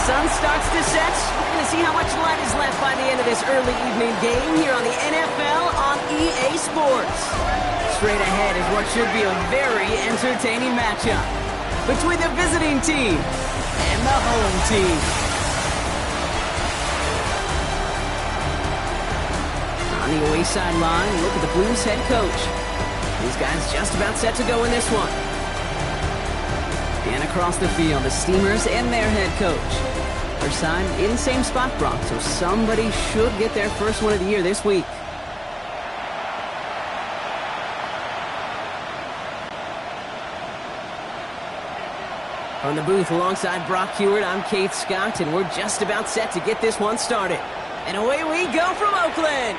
sun starts to set, we're going to see how much light is left by the end of this early evening game here on the NFL on EA Sports. Straight ahead is what should be a very entertaining matchup between the visiting team and the home team. On the away sideline, look at the Blues head coach. These guys just about set to go in this one. And across the field, the Steamers and their head coach. Their side in the same spot, Brock, so somebody should get their first one of the year this week. From the booth alongside Brock Heward, I'm Keith Scott, and we're just about set to get this one started. And away we go from Oakland.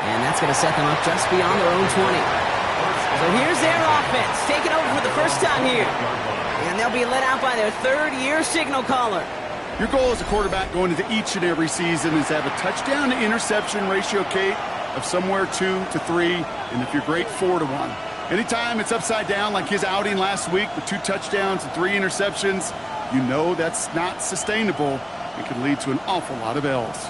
And that's going to set them up just beyond their own 20. So here's their offense, taking over for the first time here. And they'll be let out by their third-year signal caller. Your goal as a quarterback going into each and every season is to have a touchdown-to-interception ratio, Kate, of somewhere 2 to 3, and if you're great, 4 to 1. Anytime it's upside down like his outing last week with 2 touchdowns and 3 interceptions, you know that's not sustainable. It could lead to an awful lot of L's.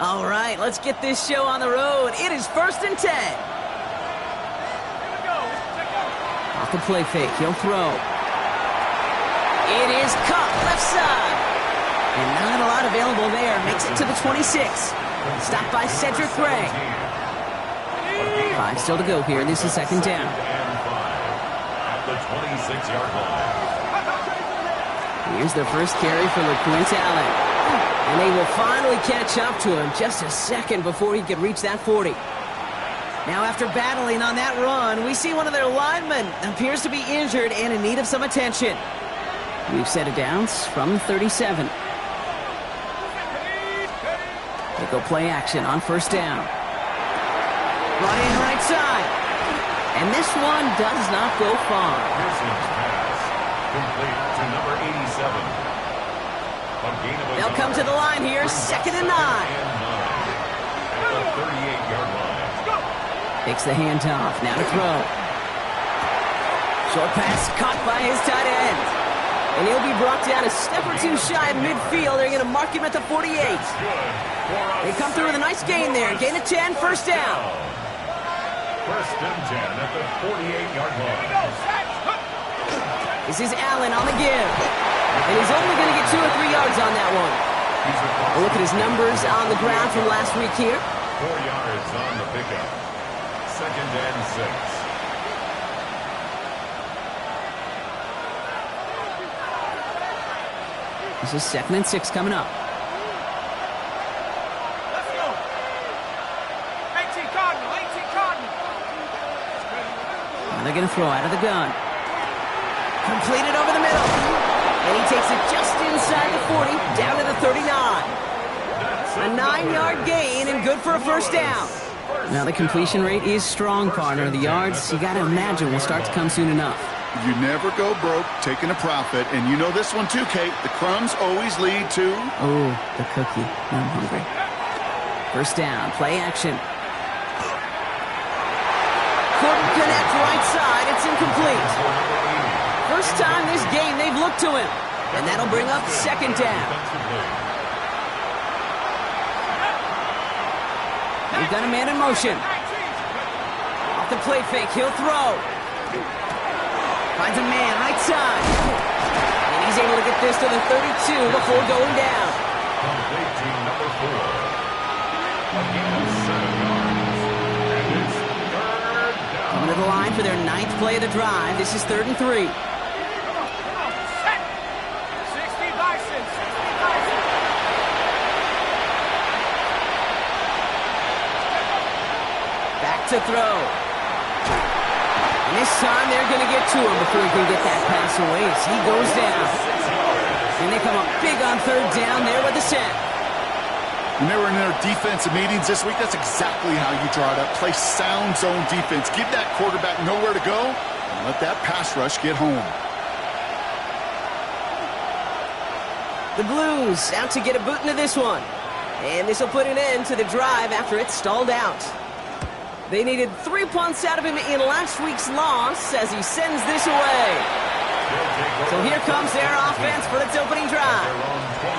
All right, let's get this show on the road. It is 1st and 10. Off the play fake, he'll throw. It is caught left side. And not a lot available there. Makes it to the 26. Stopped by Cedric Gray. 5 still to go here. This is 2nd down. At the 26-yard line. Here's the first carry for LeQuint Allen. And they will finally catch up to him just a second before he could reach that 40. Now, after battling on that run, we see one of their linemen appears to be injured and in need of some attention. We've set it down from 37. They go play action on 1st down. Brought in right side. And this one does not go far. Pearson's pass complete to number 87. They'll come to the line here, 2nd and 9. At the 38-yard line. Takes the handoff, now to throw. Short pass caught by his tight end. And he'll be brought down a step or 2 shy of midfield. They're going to mark him at the 48. They come through with a nice gain there. Gain of 10, 1st down. 1st and 10 at the 48-yard line. This is Allen on the give. And he's only going to get 2 or 3 yards on that one. We'll look at his numbers on the ground from last week here. 4 yards on the pickup. 2nd and 6. This is 2nd and 6 coming up. Let's go. 18 Cardinal, 18 Cardinal. Now they're going to throw out of the gun. Completed over the middle. And he takes it just inside the 40, down to the 39. A 9-yard gain and good for a 1st down. Now the completion rate is strong, partner. The yards, you got to imagine, will start to come soon enough. You never go broke taking a profit, and you know this one too, Kate. The crumbs always lead to... Oh, the cookie. I'm hungry. 1st down, play action. Couldn't connect right side. It's incomplete. First time this game they've looked to him. And that'll bring up 2nd down. They've got a man in motion. Off the play fake, he'll throw. Finds a man right side. And he's able to get this to the 32 before going down. Complete to number 4. Again, 7 yards. And it's 3rd down. Coming to the line for their 9th play of the drive. This is 3rd and 3. To throw. And this time they're going to get to him before he can get that pass away as he goes down. And they come up big on 3rd down there with the sack. When they were in their defensive meetings this week, that's exactly how you draw it up. Play sound zone defense. Give that quarterback nowhere to go and let that pass rush get home. The Blues out to get a boot into this one. And this will put an end to the drive after it stalled out. They needed 3 punts out of him in last week's loss as he sends this away. So here comes their offense for its opening drive.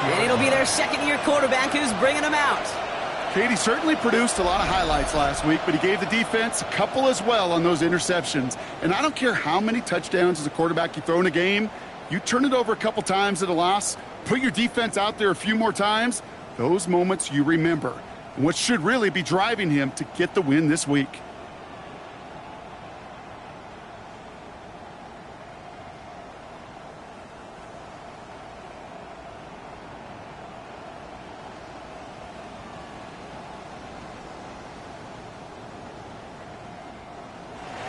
And it'll be their second-year quarterback who's bringing them out. Katie certainly produced a lot of highlights last week, but he gave the defense a couple as well on those interceptions. And I don't care how many touchdowns as a quarterback you throw in a game, you turn it over a couple times at a loss, put your defense out there a few more times, those moments you remember. And what should really be driving him to get the win this week.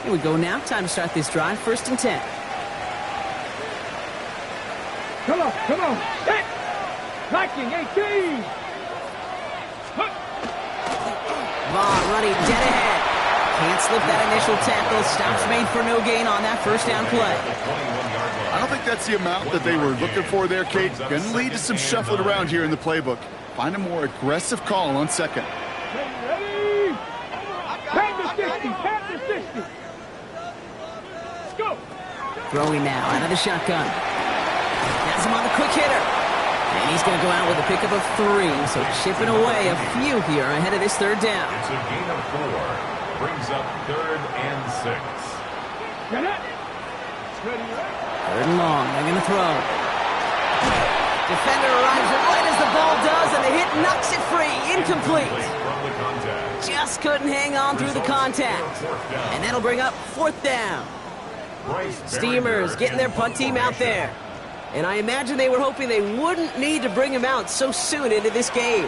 Here we go now. Time to start this drive. 1st and 10. Come on, come on. Hit! Knocking 18. Vaughn running dead ahead. Can't slip that initial tackle. Stops made for no gain on that 1st down play. I don't think that's the amount that they were looking for there, Kate. Going to lead to some shuffling around here in the playbook. Find a more aggressive call on 2nd. Ready? Pass to 60. Pass to 60. Let's go. Throwing now out of the shotgun. Has him on the quick hitter. And he's going to go out with a pickup of 3. So chipping away a few here ahead of this 3rd down. It's a gain of 4. Brings up 3rd and 6. Get it. Ready. 3rd and long. They're going to throw. Defender arrives right as the ball does, and the hit knocks it free. Incomplete. From the contact. Just couldn't hang on through the contact. And that'll bring up 4th down. Steamers getting their punt team out there. And I imagine they were hoping they wouldn't need to bring him out so soon into this game.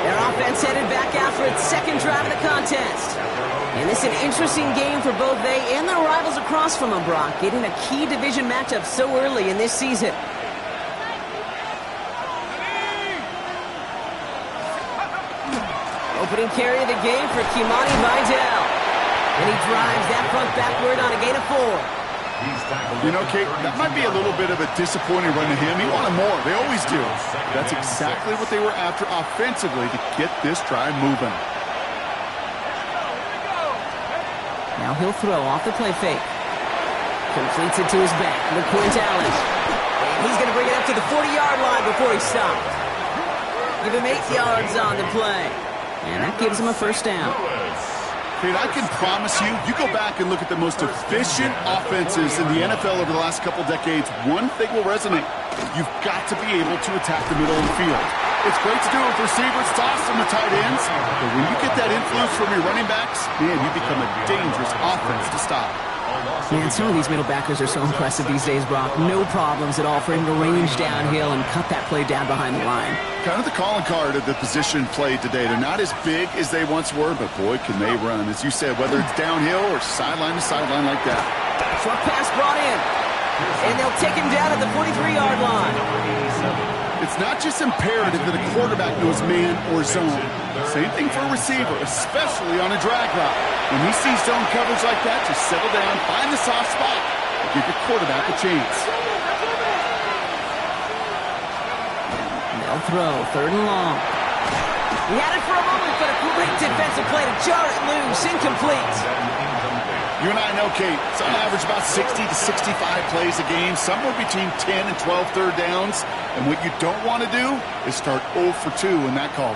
Their offense headed back out for its 2nd drive of the contest. And this is an interesting game for both they and their rivals across from them, Brock, getting a key division matchup so early in this season. Opening carry of the game for Kimani Vidal. And he drives that front backward on a gain of 4. You know, Kate, that might be a little bit of a disappointing run to him. He wanted more. They always do. That's exactly what they were after offensively to get this drive moving. Now he'll throw off the play fake. Completes it to his back. Allen. And he's going to bring it up to the 40-yard line before he stopped. Give him 8 yards on the play. And that gives him a 1st down. Kate, I can promise you, you go back and look at the most efficient offenses in the NFL over the last couple decades, one thing will resonate. You've got to be able to attack the middle of the field. It's great to do it with receivers, toss them to tight ends, but when you get that influence from your running backs, man, you become a dangerous offense to stop. Man, some of these middle backers are so impressive these days, Brock. No problems at all for him to range downhill and cut that play down behind the line. Kind of the calling card of the position played today. They're not as big as they once were, but boy, can they run. As you said, whether it's downhill or sideline to sideline like that. Short pass brought in. And they'll take him down at the 43-yard line. It's not just imperative that a quarterback knows man or zone. Same thing for a receiver, especially on a drag route. When he sees zone coverage like that, just settle down, find the soft spot, and give your quarterback a chance. They'll throw, 3rd and long. He had it for a moment, but a great defensive play to jar it loose, incomplete. You and I know, Kate, it's on average about 60 to 65 plays a game, somewhere between 10 and 12 third downs. And what you don't want to do is start 0 for 2 in that column.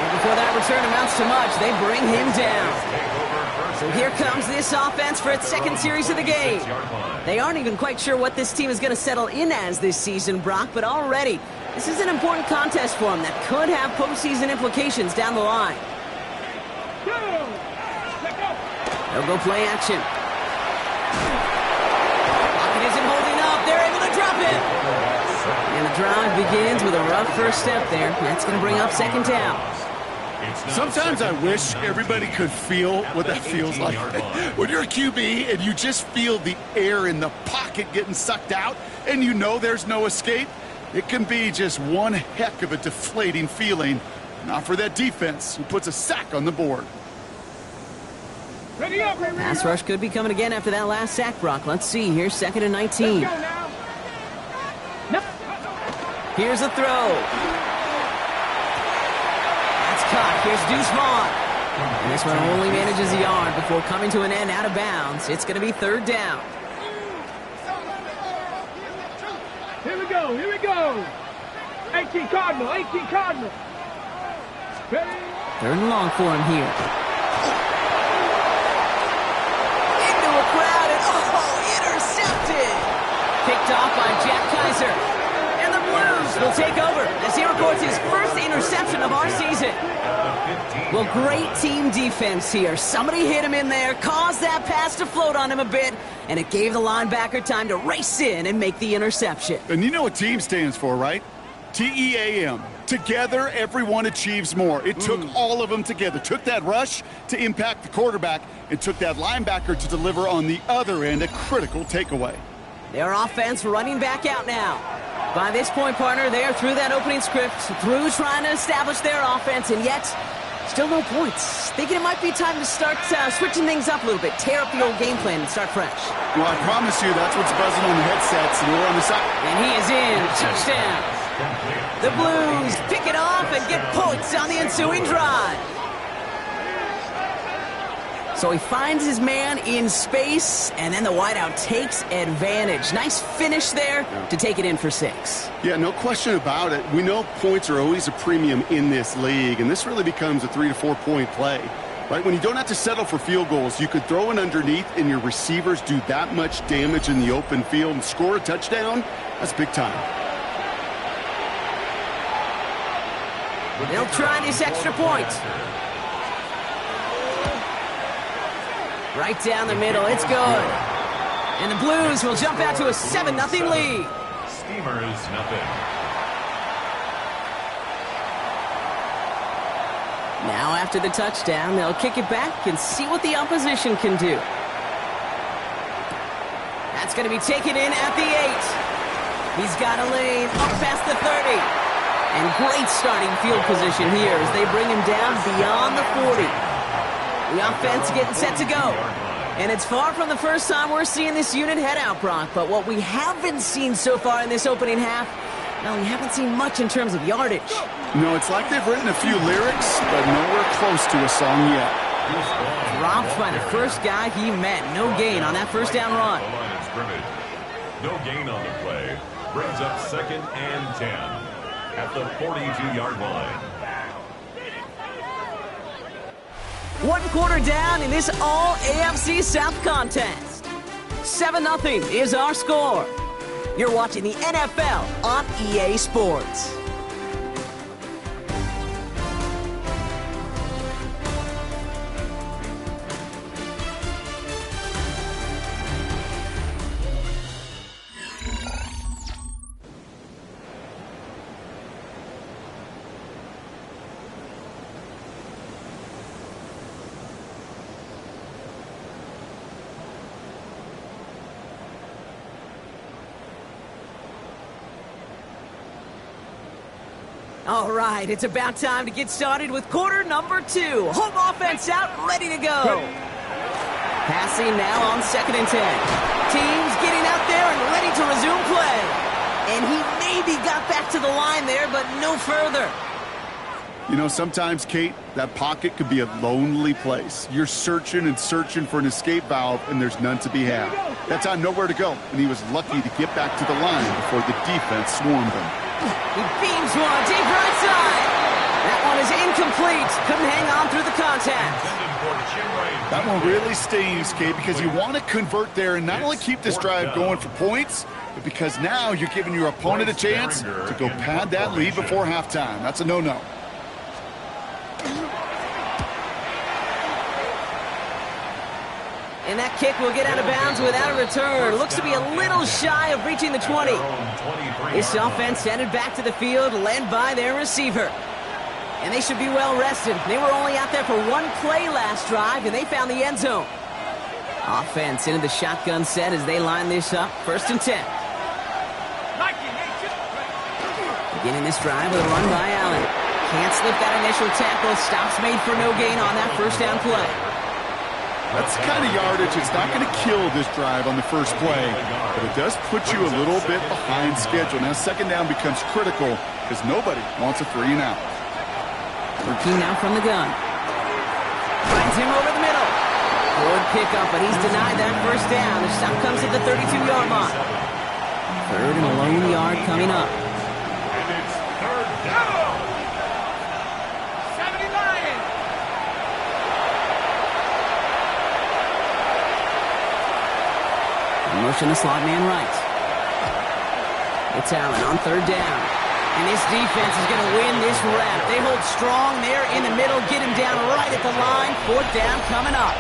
And before that return amounts to much, they bring him down. So here comes this offense for its 2nd series of the game. They aren't even quite sure what this team is going to settle in as this season, Brock, but already this is an important contest for them that could have postseason implications down the line. They'll go play action. Pocket isn't holding up. They're able to drop it. And the drive begins with a rough 1st step there. That's going to bring up 2nd down. Sometimes I wish everybody could feel what that feels like. When you're a QB and you just feel the air in the pocket getting sucked out and you know there's no escape, It can be just one heck of a deflating feeling. Not for that defense who puts a sack on the board. Ready up, ready Pass rush could be coming again after that last sack, Brock. Let's see here, 2nd and 19. Let's go now. No. Here's a throw. That's caught. Here's Deuce Vaughn. And this one only manages a yard before coming to an end out of bounds. It's going to be 3rd down. Here we go, here we go. 18 Cardinal, 18 Cardinal. Ready? 3rd and long for him here. Into a crowd and intercepted. Picked off by Jack Kaiser. And the Blues will take over as he records his first interception of our season. Well, great team defense here. Somebody hit him in there, caused that pass to float on him a bit, and it gave the linebacker time to race in and make the interception. And you know what team stands for, right? TEAM. Together, everyone achieves more. It took all of them together. Took that rush to impact the quarterback and took that linebacker to deliver on the other end a critical takeaway. Their offense running back out now. By this point, partner, they are through that opening script, through trying to establish their offense, and yet still no points. Thinking it might be time to start switching things up a little bit, tear up the old game plan and start fresh. Well, I promise you that's what's buzzing on the headsets, and we're on the side. And he is in. Touchdown. The Blues pick it off and get points on the ensuing drive. So he finds his man in space, and then the wideout takes advantage. Nice finish there to take it in for 6. Yeah, no question about it. We know points are always a premium in this league, and this really becomes a 3 to 4 point play. Right? When you don't have to settle for field goals, you could throw it underneath and your receivers do that much damage in the open field and score a touchdown. That's big time. They'll try this extra point. Right down the middle, it's good. And the Blues will jump out to a 7-0 lead. Steamers, nothing. Now after the touchdown, they'll kick it back and see what the opposition can do. That's going to be taken in at the 8. He's got a lane up past the 30. And great starting field position here as they bring him down beyond the 40. The offense getting set to go. And it's far from the first time we're seeing this unit head out, Brock. But what we haven't seen so far in this opening half, well, we haven't seen much in terms of yardage. No, it's like they've written a few lyrics, but nowhere close to a song yet. Dropped by the first guy he met. No gain on that first down run. No gain on the play. Brings up 2nd and 10 at the 42-yard line. 1 quarter down in this all-AFC South contest. 7-0 is our score. You're watching the NFL on EA Sports. All right, it's about time to get started with quarter number 2. Home offense out, ready to go. Passing now on 2nd and 10. Teams getting out there and ready to resume play. And he maybe got back to the line there, but no further. You know, sometimes, Kate, that pocket could be a lonely place. You're searching and searching for an escape valve, and there's none to be had. That time, nowhere to go, and he was lucky to get back to the line before the defense swarmed him. He beams one, deep right side. That one is incomplete. Couldn't hang on through the contact. That one really stings, Kate, because you want to convert there and not only keep this drive going for points, but because now you're giving your opponent a chance to go pad that lead before halftime. That's a no-no. And that kick will get out of bounds without a return. Looks to be a little shy of reaching the 20. This offense headed back to the field, led by their receiver. And they should be well rested. They were only out there for 1 play last drive, and they found the end zone. Offense into the shotgun set as they line this up. 1st and 10. Beginning this drive with a run by Allen. Can't slip that initial tackle. Stops made for no gain on that first down play. That's the kind of yardage. It's not going to kill this drive on the first play, but it does put you a little bit behind schedule. Now second down becomes critical because nobody wants a 3 and out. Working now from the gun. Finds him over the middle. Good pickup, but he's denied that first down. The stop comes at the 32-yard line. Third and a lone yard coming up. And it's third down. 79. Motion the slot man right. It's Allen on third down. And this defense is going to win this rep. They hold strong there in the middle, get him down right at the line. Fourth down coming up.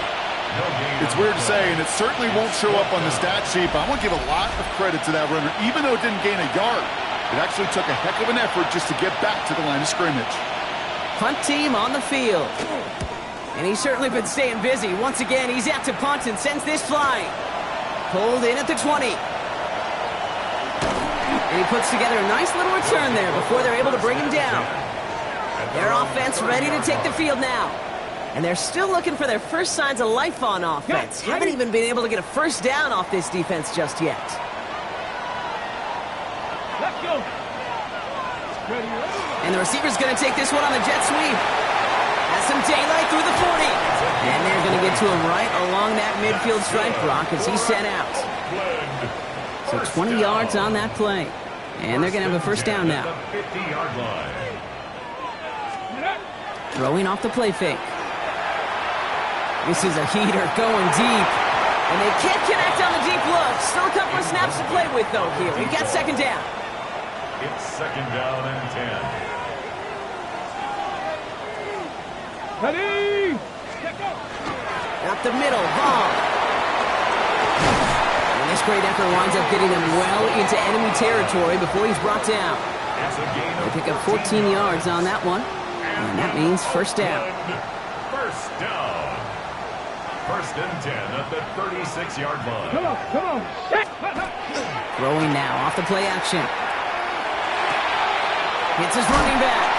It's weird to say, and it certainly won't show up on the stat sheet, but I want to give a lot of credit to that runner. Even though it didn't gain a yard, it actually took a heck of an effort just to get back to the line of scrimmage. Punt team on the field. And he's certainly been staying busy. Once again, he's out to punt and sends this flying. Pulled in at the 20. And he puts together a nice little return there before they're able to bring him down. Their offense ready to take the field now. And they're still looking for their first signs of life on offense. Haven't even been able to get a first down off this defense just yet. Let's go. Ready. And the receiver's going to take this one on the jet sweep. Has some daylight through the 40. And they're going to get to him right along that midfield stripe, Brock, as he's sent out. So 20 yards on that play. And they're going to have a first down now. 50-yard line. Throwing off the play fake. This is a heater going deep. And they can't connect on the deep look. Still a couple of snaps to play with, though, here. We've got second down. It's second down and 10. Ready. Let's go. Up the middle, Vaughn. And this great effort winds up getting them well into enemy territory before he's brought down. It's a gain They of pick up 14 yards on that one. And that means first down. First down. First and 10 at the 36-yard line. Come on, come on. Throwing now off the play action. Hits his running back.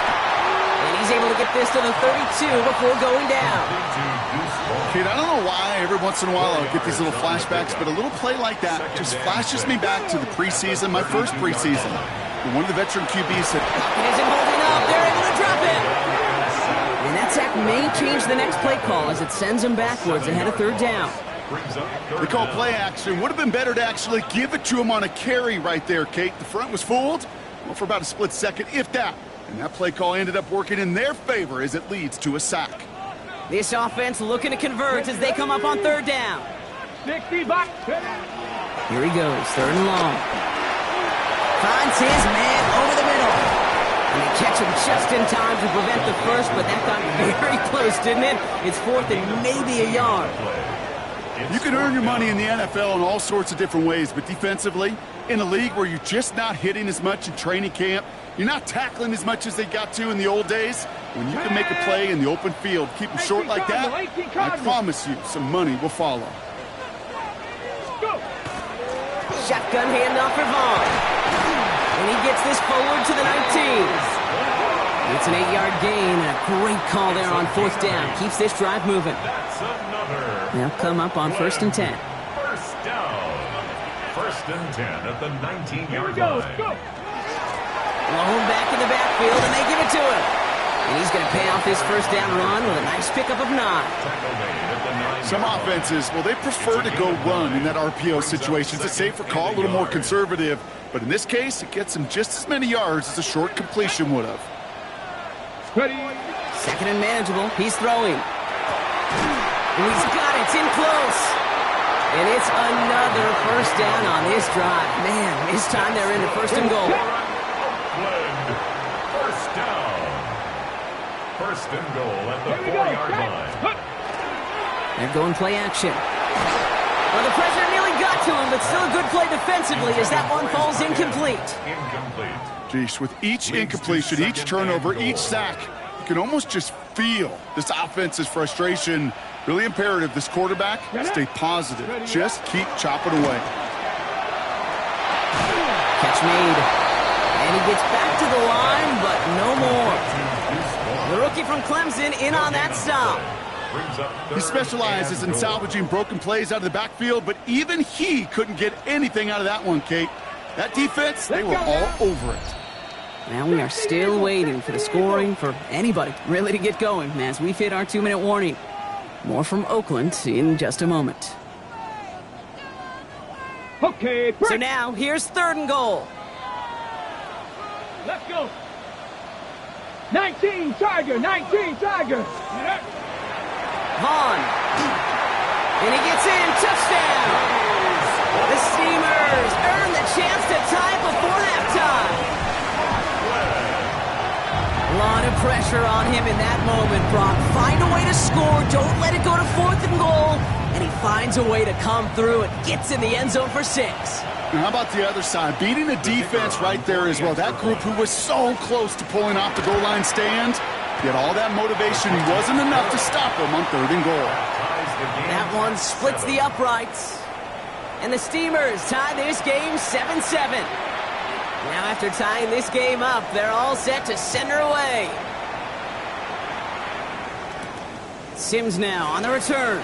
And he's able to get this to the 32 before going down. Kate, I don't know why every once in a while I'll get these little flashbacks, but a little play like that just flashes me back to the preseason, my first preseason. When one of the veteran QBs said, It isn't holding up. They're able to drop it. And that sack may change the next play call as it sends them backwards ahead of third down. they call play action. Would have been better to actually give it to him on a carry right there, Kate. The front was fooled, well, for about a split second, if that. And that play call ended up working in their favor as it leads to a sack. This offense looking to convert as they come up on third down. 60 back. Here he goes, third and long. Finds his man over the middle. And they catch him just in time to prevent the first, but that got very close, didn't it? It's fourth and maybe a yard. You can earn your money in the NFL in all sorts of different ways, but defensively, in a league where you're just not hitting as much in training camp, you're not tackling as much as they got to in the old days, when you can make a play in the open field, keep them short like that, I promise you some money will follow. Go. Shotgun handoff for Vaughn. And he gets this forward to the 19. It's an 8-yard gain and a great call there on fourth down. Keeps this drive moving. That's another. They'll come up on first and 10. First down. First and 10 at the 19-yard Go. line. Go. Blown back in the backfield, and they give it to him. And he's going to pay off this first down run with a nice pickup of 9. Tackle made at the 9-yard Some line. offenses, well, they prefer to go run in that RPO situation. It's a safer call, a little more conservative. But in this case, it gets him just as many yards as a short completion would have. Ready. Second and manageable. He's throwing. And he's got it. It's in close. And it's another first down on this drive. Man, this time they're into first and goal. Oakland. First down. First and goal at the 4-yard line. They're going play action. Well, the pressure nearly got to him, but still a good play defensively as that one falls incomplete. Incomplete. Geez, with each incompletion, each turnover, each sack, you can almost just feel this offense's frustration. Really imperative this quarterback stay positive. Just keep chopping away. Catch made. And he gets back to to the line, but no more. The rookie from Clemson in on that stop. He specializes in salvaging broken plays out of the backfield, but even he couldn't get anything out of that one, Kate. That defense, they were all over it. Now we are still waiting for the scoring for anybody really to get going as we've hit our 2-minute warning. More from Oakland in just a moment. Okay, break. So now, here's 3rd and goal. Let's go. 19 Tiger, 19 Tiger. Vaughn. And he gets in, touchdown. The Steamers earn the chance to tie before halftime. A lot of pressure on him in that moment, Brock. Find a way to score. Don't let it go to 4th and goal. And he finds a way to come through and gets in the end zone for 6. And how about the other side? Beating the defense right there as well. That group who was so close to pulling off the goal line stand, yet all that motivation wasn't enough to stop them on 3rd and goal. That one splits the uprights. And the Steamers tie this game 7-7. Now after tying this game up, they're all set to send her away. Sims now on the return.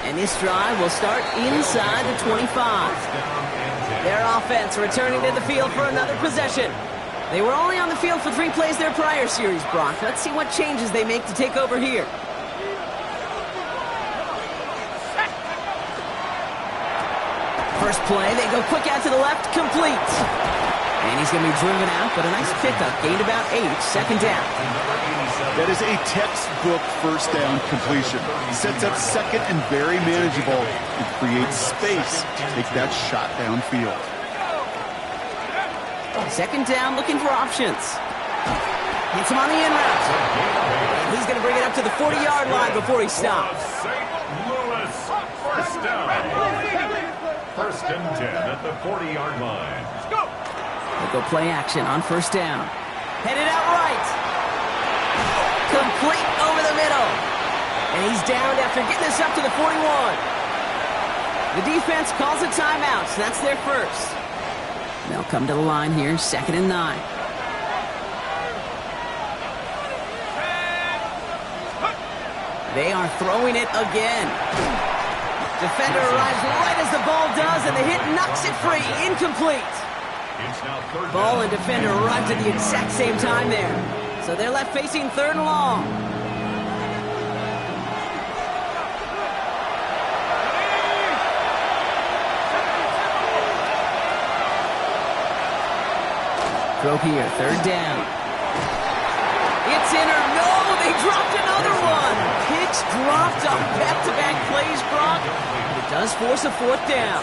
And this drive will start inside the 25. Their offense returning to the field for another possession. They were only on the field for 3 plays their prior series, Brock. Let's see what changes they make to take over here. First play, they go quick out to the left, complete. And he's going to be driven out, but a nice pickup. Gained about 8, 2nd down. That is a textbook 1st down completion. Sets up 2nd and very manageable and creates space to take that shot downfield. 2nd down, looking for options. Hits him on the in route. And he's going to bring it up to the 40-yard line before he stops. St. Louis, 1st down. 1st and 10 at the 40-yard line. Let's go. They'll go play action on 1st down. Headed out right. Complete over the middle. And he's down after getting this up to the 41. The defense calls a timeout, so that's their first. They'll come to the line here, 2nd and 9. They are throwing it again. Defender arrives right as the ball does, and the hit knocks it free. Incomplete. Ball and defender arrived at the exact same time there. So they're left facing 3rd and long. Throw here, 3rd down. It's in or no, they dropped another one. Picks dropped on back-to-back plays, Brock. It does force a 4th down.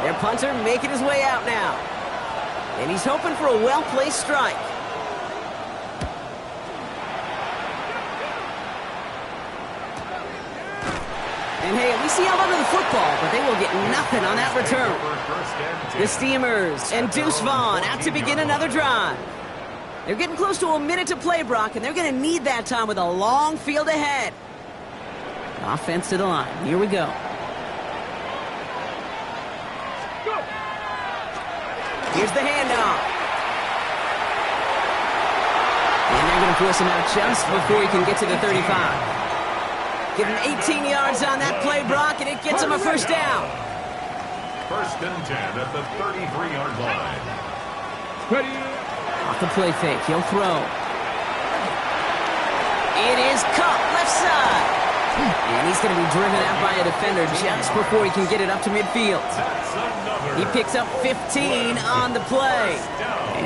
Their punter making his way out now. And he's hoping for a well-placed strike. And hey, at least see how under the football, but they will get nothing on that return. The Steamers and Deuce Vaughn out to begin another drive. They're getting close to a minute to play, Brock, and they're going to need that time with a long field ahead. Offense to the line. Here we go. Here's the handoff. And they're going to force him out just before he can get to the 35. Give him 18 yards on that play, Brock, and it gets him a 1st down. 1st and 10 at the 33-yard line. Ready. Off the play fake, he'll throw. It is caught left side. And he's going to be driven out by a defender just before he can get it up to midfield. He picks up 15 on the play.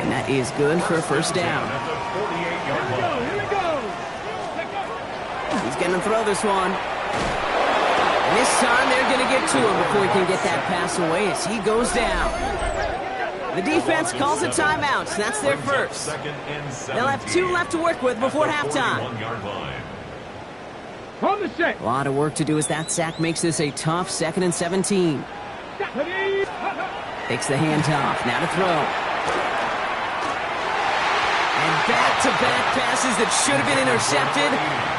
And that is good for a 1st down. Here we go. He's going to throw this one. And this time they're going to get to him before he can get that pass away as he goes down. The defense calls a timeout. So that's their first. They'll have 2 left to work with before halftime. On the set. A lot of work to do as that sack makes this a tough 2nd and 17. Ready. Takes the handoff. Now to throw. And back-to-back passes that should have been intercepted.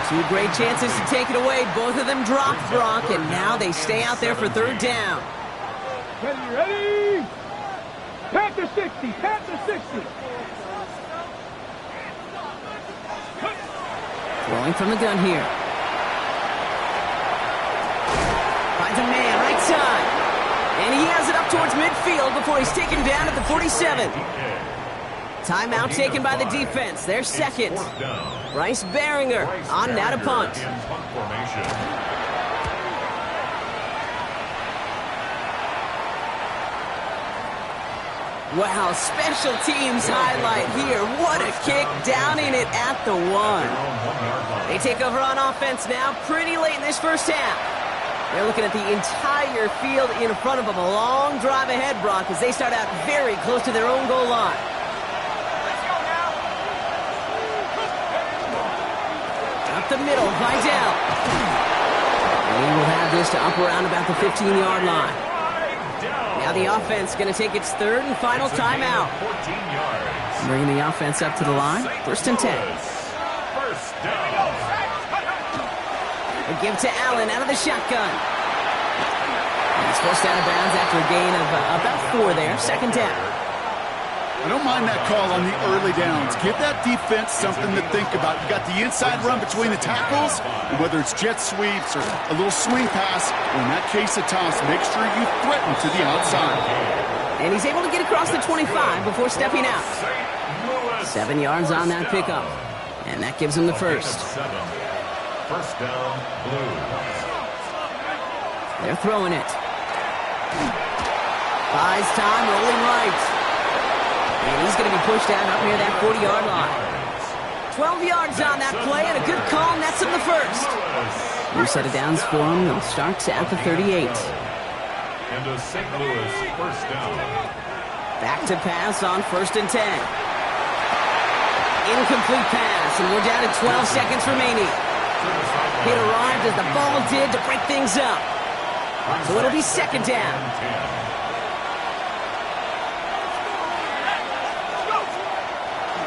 2 great chances to take it away. Both of them dropped, Brock, and now they stay out there for 3rd down. Ready. Pass. Panther 60, Panther 60. Throwing from the gun here. Finds a man, right side. And he has it up towards midfield before he's taken down at the 47. Timeout taken by the defense. Their second. Bryce Behringer on now to punt. Wow, special teams highlight here. What a kick down in it at the 1. They take over on offense now pretty late in this first half. They're looking at the entire field in front of them. A long drive ahead, Brock, as they start out very close to their own goal line. Up the middle, Vidal. And he will have this to up around about the 15-yard line. Now the offense going to take its third and final timeout. Bringing the offense up to the line. First and 10. A give to Allen out of the shotgun. And he's forced out of bounds after a gain of about 4 there. Second down. I don't mind that call on the early downs. Give that defense something to think about. You got the inside run between the tackles, and whether it's jet sweeps or a little swing pass, or in that case a toss, make sure you threaten to the outside. And he's able to get across the 25 before stepping out. 7 yards on that pickup. And that gives him the first. First down, Blues. They're throwing it. Buys time, rolling right. And he's going to be pushed out up near that 40-yard line. 12 yards on that play, and a good call nets him the first. New set of downs for him. He'll start at the 38. And a St. Louis first down. Back to pass on first and 10. Incomplete pass, and we're down to 12 seconds remaining. Hit arrived as the ball did to break things up. So it'll be second down.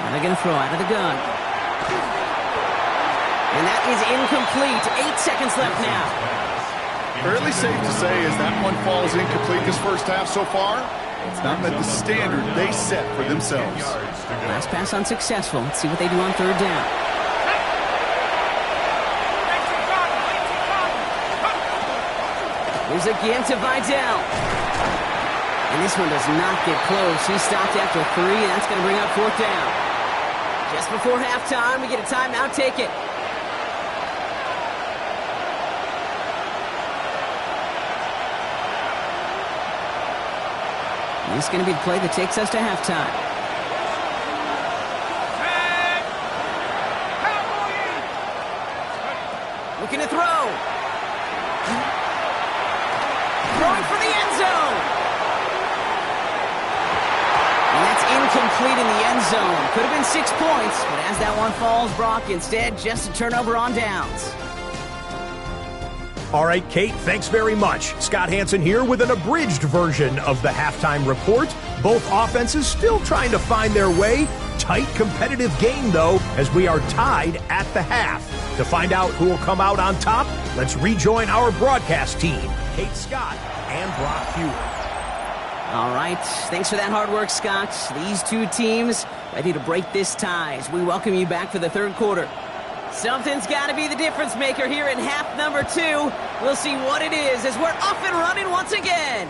They're going to throw out of the gun. And that is incomplete. 8 seconds left now. Fairly safe to say as that one falls incomplete this first half so far, it's not met the standard they set for themselves. Last pass unsuccessful. Let's see what they do on third down. Here's a give to Vidal. And this one does not get close. He stopped after 3, and that's going to bring up fourth down. Just before halftime, we get a timeout. Take it. This is going to be the play that takes us to halftime. Looking to throw. Throwing for the end zone. And that's incomplete in the end zone. Could have been 6 points, but as that one falls, Brock, instead, just a turnover on downs. All right, Kate, thanks very much. Scott Hansen here with an abridged version of the halftime report. Both offenses still trying to find their way. Tight, competitive game, though, as we are tied at the half. To find out who will come out on top, let's rejoin our broadcast team, Kate Scott and Brock Hewitt. All right, thanks for that hard work, Scott. These two teams ready to break this tie as we welcome you back for the third quarter. Something's got to be the difference maker here in half number 2. We'll see what it is as we're off and running once again.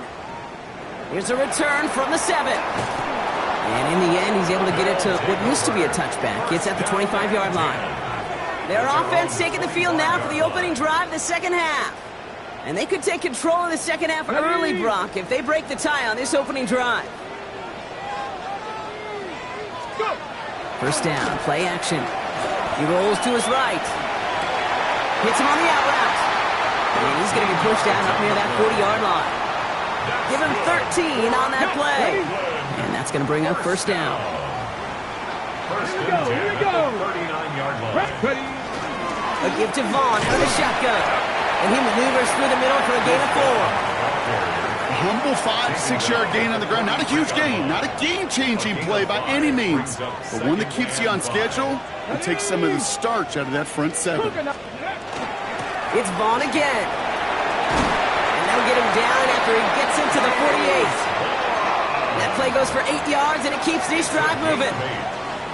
Here's a return from the 7. And in the end, he's able to get it to what used to be a touchback. It's at the 25-yard line. Their offense taking the field now for the opening drive of the second half. And they could take control of the second half early, Brock, if they break the tie on this opening drive. First down, play action. He rolls to his right. Hits him on the out route. And he's going to be pushed out up near that 40-yard line. Give him 13 on that play. And that's going to bring up first down. Here we go. 39-yard line. Ready. A give to Vaughn out of the shotgun. And he maneuvers through the middle for a gain of 4. A humble 5-6 yard gain on the ground. Not a huge gain, not a game-changing play by any means, but one that keeps you on schedule and takes some of the starch out of that front 7. It's Vaughn again. And that'll get him down after he gets into the 48. That play goes for 8 yards, and it keeps this drive moving.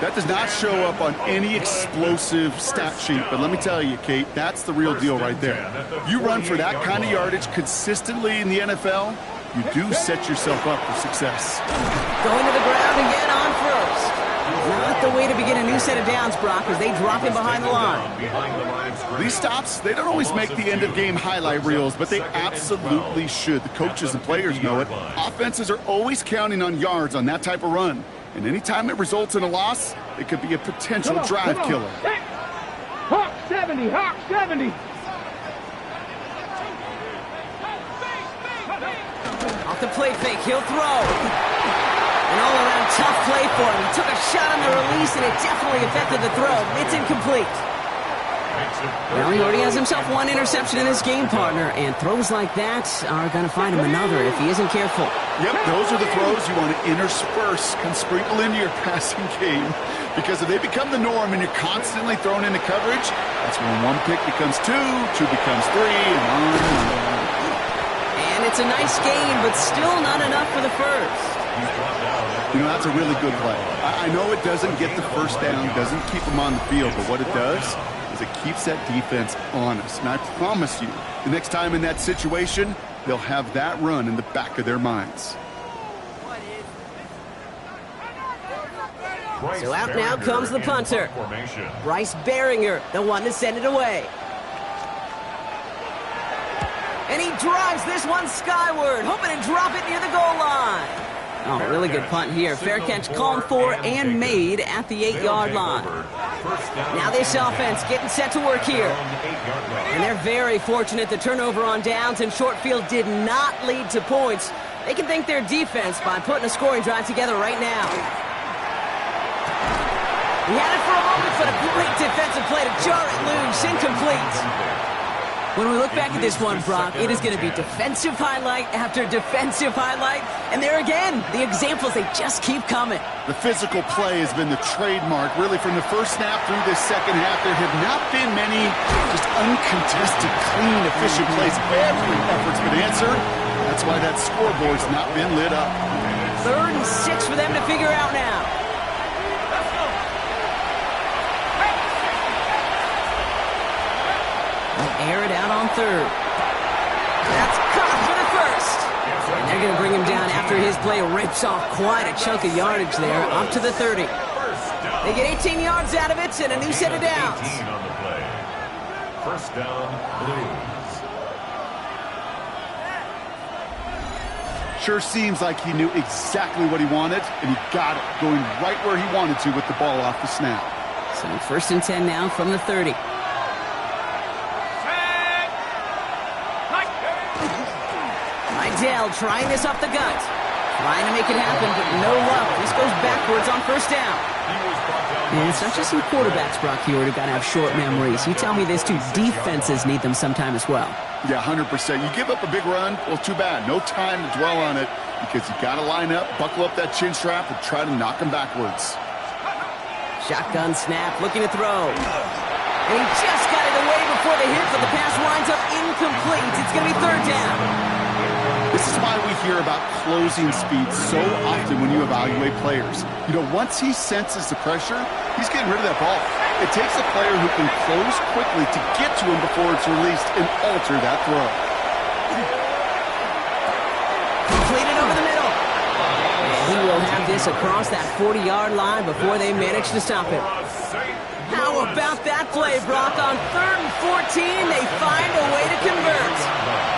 That does not show up on any explosive stat sheet, but let me tell you, Kate, that's the real deal right there. You run for that kind of yardage consistently in the NFL, you do set yourself up for success. Going to the ground again on first. Not the way to begin a new set of downs, Brock, as they drop him behind the line. These stops, they don't always make the end-of-game highlight reels, but they absolutely should. The coaches and players know it. Offenses are always counting on yards on that type of run. And anytime it results in a loss, it could be a potential drive killer. Hey. Hawk 70, Hawk 70. Off the play fake, he'll throw. An all-around tough play for him. He took a shot on the release, and it definitely affected the throw. It's incomplete. Well, he already has himself one interception in his game, partner, and throws like that are going to find him another if he isn't careful. Yep, those are the throws you want to intersperse and sprinkle into your passing game, because if they become the norm and you're constantly thrown into coverage, that's when one pick becomes two becomes three, and on and on. And it's a nice gain, but still not enough for the first. You know, that's a really good play. I know it doesn't get the first down, doesn't keep them on the field, but what it does is it keeps that defense honest. And I promise you, the next time in that situation, they'll have that run in the back of their minds. So out now comes the punter. Bryce Baringer, the one to send it away. And he drives this one skyward, hoping to drop it near the goal line. Oh, really good punt here. Fair catch called for and made at the 8-yard line. Now this offense getting set to work here. And they're very fortunate the turnover on downs and short field did not lead to points. They can thank their defense by putting a scoring drive together right now. He had it for a moment, but a great defensive play to jar it loose. Incomplete. When we look back at this one, Brock, it is going to be defensive highlight after defensive highlight. And there again, the examples, they just keep coming. The physical play has been the trademark, really, from the first snap through this second half. There have not been many just uncontested, clean, efficient plays. Every effort's been answered. That's why that scoreboard's not been lit up. 3rd and 6 for them to figure out now. Air it out on 3rd. That's caught for the first. And they're going to bring him down after his play rips off quite a chunk of yardage there, up to the 30. They get 18 yards out of it and a new set of downs. On the play. First down, Blues. Sure seems like he knew exactly what he wanted, and he got it, going right where he wanted to with the ball off the snap. So 1st and 10 now from the 30. Idell trying this up the gut. Trying to make it happen, but no luck. This goes backwards on 1st down. And it's not just some quarterbacks, Brock, here who got to have short memories. You tell me this too. Defenses need them sometime as well. Yeah, 100%. You give up a big run, well, too bad. No time to dwell on it because you got to line up, buckle up that chin strap, and try to knock him backwards. Shotgun snap, looking to throw. And he just got it away before the hit, but the pass winds up incomplete. It's going to be 3rd down. This is why we hear about closing speed so often when you evaluate players. You know, once he senses the pressure, he's getting rid of that ball. It takes a player who can close quickly to get to him before it's released and alter that throw. Completed over the middle. And he will have this across that 40-yard line before they manage to stop him. How about that play, Brock? On 3rd and 14, they find a way to convert.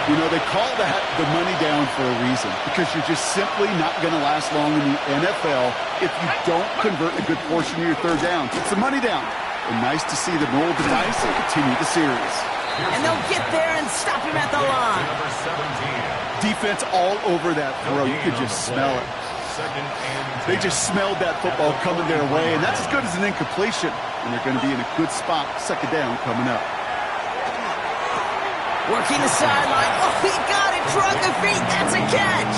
You know, they call that the money down for a reason, because you're just simply not going to last long in the NFL if you don't convert a good portion of your 3rd downs. It's the money down. And nice to see them roll the dice and continue the series. And they'll get there and stop him at the line. Defense all over that throw. You could just smell it. They just smelled that football coming their way, and that's as good as an incompletion. And they're going to be in a good spot. 2nd down coming up. Working the sideline. Oh, he got it. Drug the feet. That's a catch.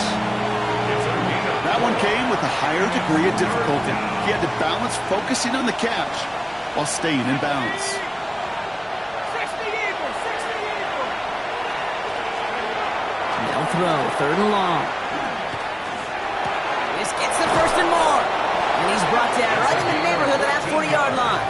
That one came with a higher degree of difficulty. He had to balance focusing on the catch while staying in bounds. They'll throw. 3rd and long. Davis gets the first and more. And he's brought down right in the neighborhood of that 40-yard line.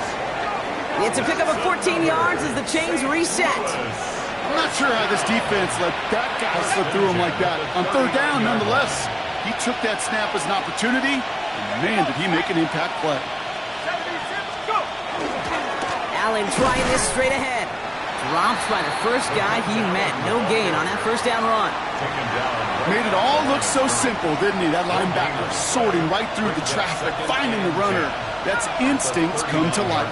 It's a pickup of 14 yards as the chains reset. I'm not sure how this defense let that guy slip through him like that. On third down, nonetheless, he took that snap as an opportunity, and man, did he make an impact play. Allen trying this straight ahead. Dropped by the first guy he met. No gain on that first down run. Made it all look so simple, didn't he? That linebacker sorting right through the traffic, finding the runner. That's instincts come to life.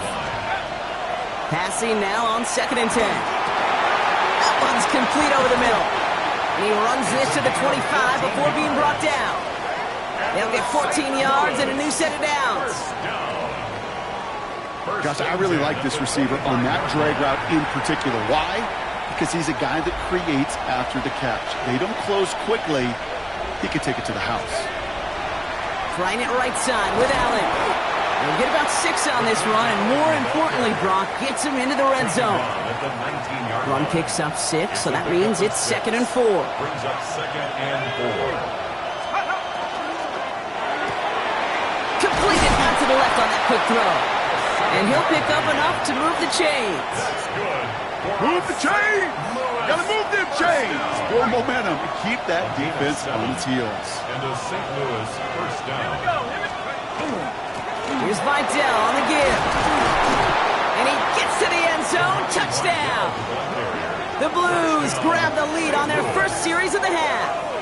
Passing now on 2nd and 10. That one's complete over the middle. And he runs this to the 25 before being brought down. They'll get 14 yards and a new set of downs. Gosh, I really like this receiver on that drag route in particular. Why? Because he's a guy that creates after the catch. They don't close quickly. He could take it to the house. Trying it right side with Allen. They'll get about 6 on this run, and more importantly, Brock gets him into the red zone. Run picks up 6, so that means it's 2nd and 4. Brings up 2nd and 4. Completed out to the left on that quick throw. And he'll pick up enough to move the chains. Move the chains! Gotta move them chains! More momentum to keep that defense on its heels. Into St. Louis, first down. Here's Vidal on the give. And he gets to the end zone. Touchdown! The Blues grab the lead on their first series of the half.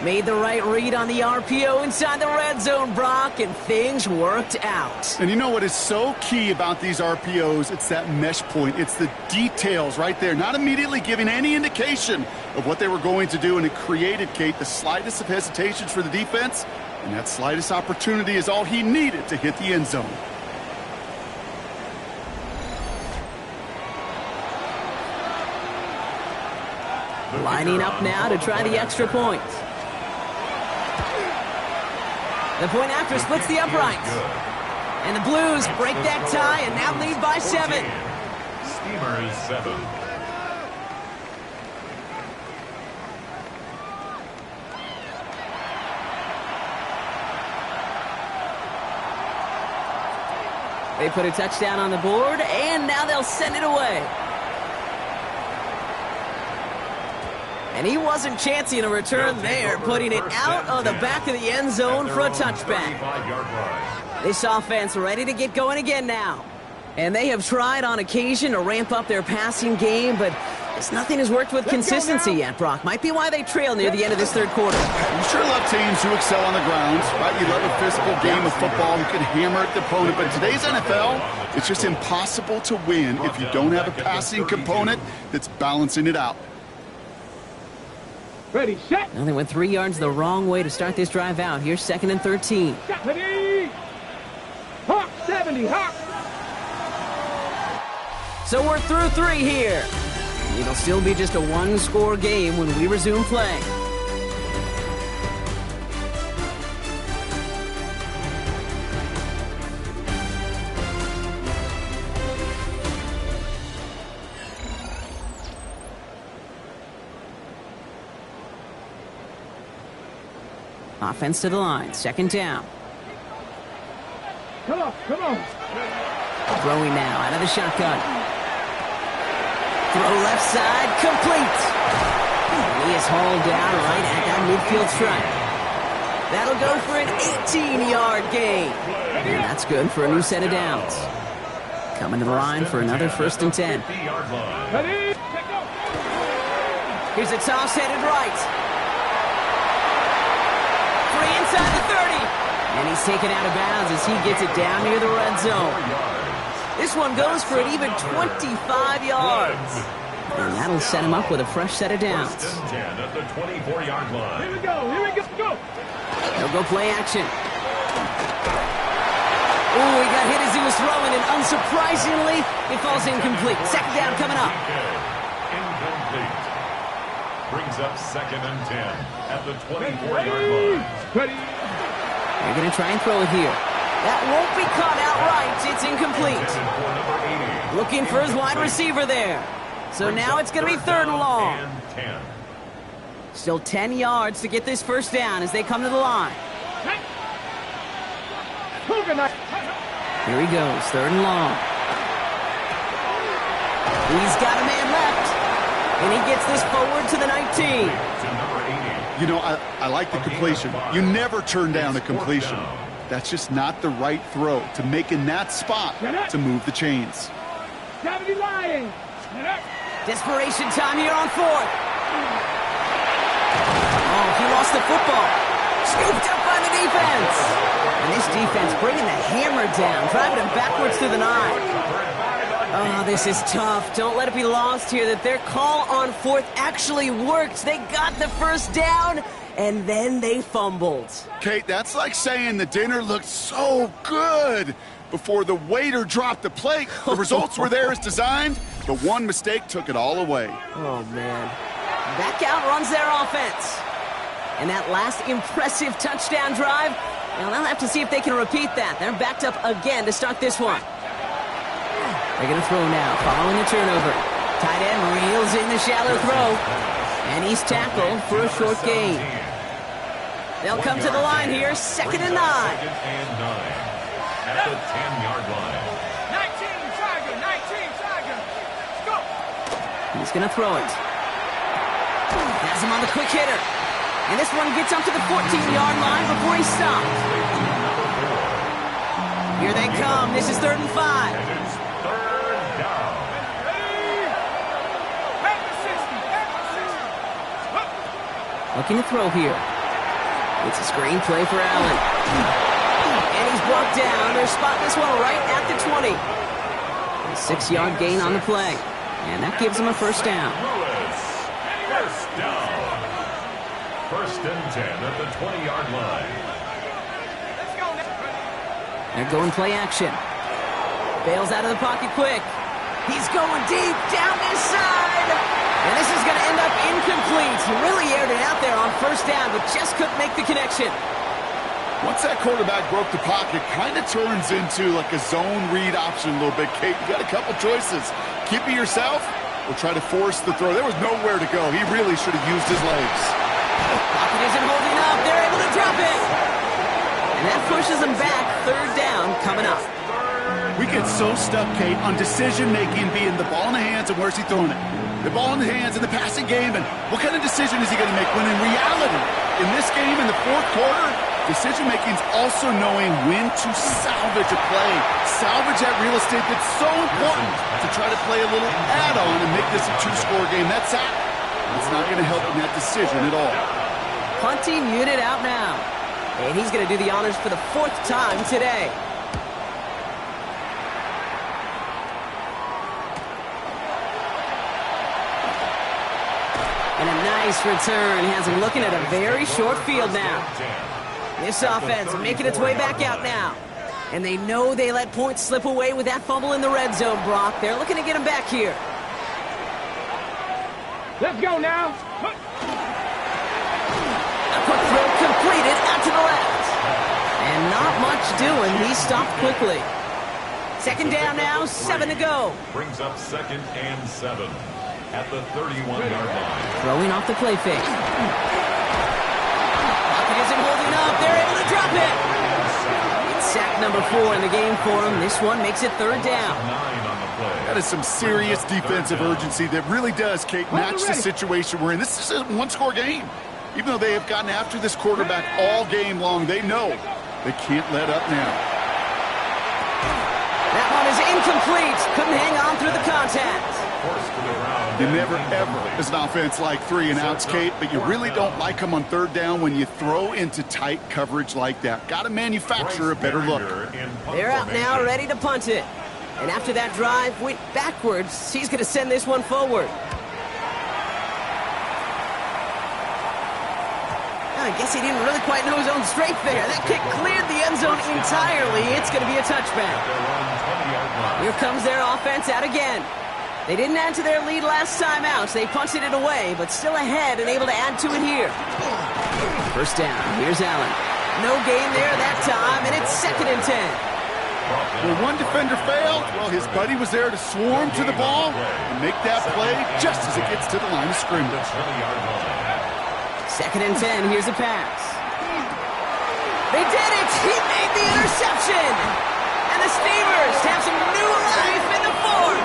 Made the right read on the RPO inside the red zone, Brock, and things worked out. And you know what is so key about these RPOs? It's that mesh point. It's the details right there, not immediately giving any indication of what they were going to do, and it created, Kate, the slightest of hesitations for the defense, and that slightest opportunity is all he needed to hit the end zone. Lining up now to try the extra point. The point after splits the uprights. And the Blues break that tie and now lead by 7. Steamers 7. They put a touchdown on the board, and now they'll send it away. And he wasn't chancing a return there, putting it out of the back of the end zone for a touchback. This offense ready to get going again now. And they have tried on occasion to ramp up their passing game, but nothing has worked with consistency yet, Brock. Might be why they trail near the end of this third quarter. You sure love teams who excel on the ground, right? You love a physical game of football who can hammer at the opponent, but today's NFL, it's just impossible to win if you don't have a passing component that's balancing it out. Ready, set. Well, they went 3 yards the wrong way to start this drive out. Here's 2nd and 13. Ready. Hawk 70, Hawk. So we're through 3 here. It'll still be just a one-score game when we resume play. Offense to the line. 2nd down. Come on, come on. Throwing now out of the shotgun. Throw left side, complete. And he is hauled down right at that midfield stripe. That'll go for an 18-yard gain. And that's good for a new set of downs. Coming to the line for another 1st and 10. Ready. Here's a toss headed right. Free inside the 30. And he's taken out of bounds as he gets it down near the red zone. This one goes for an even 25 yards. And that'll set him up with a fresh set of downs. 10 at the 24-yard line. Here we go, go. They'll go play action. Oh, he got hit as he was throwing, and unsurprisingly, it falls incomplete. 2nd down coming up. Incomplete. Brings up 2nd and 10 at the 24-yard line. Ready. They're going to try and throw it here. That won't be caught outright. It's incomplete. Looking for his wide receiver there. So now it's going to be 3rd and long. Still 10 yards to get this first down as they come to the line. Here he goes, 3rd and long. He's got a man left, and he gets this forward to the 19. You know, I like the completion. You never turn down a completion. That's just not the right throw to make in that spot to move the chains. Desperation time here on 4th. Oh, he lost the football. Scooped up by the defense. And this defense bringing the hammer down, driving him backwards through the 9. Oh, this is tough. Don't let it be lost here that their call on 4th actually worked. They got the first down, and then they fumbled. Kate, that's like saying the dinner looked so good before the waiter dropped the plate. The results were there as designed, but one mistake took it all away. Oh, man. Back out runs their offense. And that last impressive touchdown drive, now they'll have to see if they can repeat that. They're backed up again to start this one. They're going to throw now, following the turnover. Tight end reels in the shallow throw. And he's tackled for a short gain. They'll come to the line here, 2nd and 9. 2nd and 9 at the 10-yard line. 19, Tiger, 19, Tiger. Let's go. He's going to throw it. Has him on the quick hitter. And this one gets up to the 14-yard line before he stops. Here they come. This is 3rd and 5. And it's 3rd down. Looking to throw here. It's a screen play for Allen. And he's brought down. They're spotting this one right at the 20. A 6-yard gain on the play. And that gives him a first down. First down. 1st and 10 at the 20-yard line. They're going play action. Bails out of the pocket quick. He's going deep down this side. And this is going to end up incomplete. He really aired it out there on first down, but just couldn't make the connection. Once that quarterback broke the pocket, kind of turns into like a zone read option a little bit, Kate. You got a couple choices. Keep it yourself or try to force the throw. There was nowhere to go. He really should have used his legs. Pocket isn't holding up. They're able to drop it. And that pushes them back. 3rd down coming up. We get so stuck, Kate, on decision-making being the ball in the hands and where's he throwing it. The ball in the hands in the passing game, and what kind of decision is he going to make? When in reality, in this game, in the 4th quarter, decision-making is also knowing when to salvage a play. Salvage that real estate that's so important to try to play a little add-on and make this a 2-score game. That's that. It's not going to help in that decision at all. Punting unit out now. And he's going to do the honors for the 4th time today. And a nice return has him looking at a very short field now. This offense making its way back out now. And they know they let points slip away with that fumble in the red zone, Brock. They're looking to get him back here. Let's go now. A quick throw completed out to the left. And not much doing. He stopped quickly. 2nd down now, 7 to go. Brings up 2nd and 7 at the 31-yard line. Throwing off the play fake. Pocket isn't holding up. They're able to drop it. It's sack number 4 in the game for him. This one makes it 3rd down. 9 on the play. That is some serious defensive urgency that really does, Kate, match the situation we're in. This is a 1-score game. Even though they have gotten after this quarterback all game long, they know they can't let up now. That one is incomplete. Couldn't hang on through the contact. You never, ever, as an offense, like 3 and outs, Kate, but you really don't like them on 3rd down when you throw into tight coverage like that. Got to manufacture a better look. They're out now, ready to punt it. And after that drive went backwards, he's going to send this one forward. I guess he didn't really quite know his own strength there. That kick cleared the end zone entirely. It's going to be a touchback. Here comes their offense out again. They didn't add to their lead last time out, so they punted it away, but still ahead and able to add to it here. First down. Here's Allen. No gain there that time, and it's 2nd and 10. Well, one defender failed. Well, his buddy was there to swarm to the ball and make that play just as it gets to the line of scrimmage. 2nd and 10, here's a pass. They did it! He made the interception! And the Steamers have some new life in the 4th!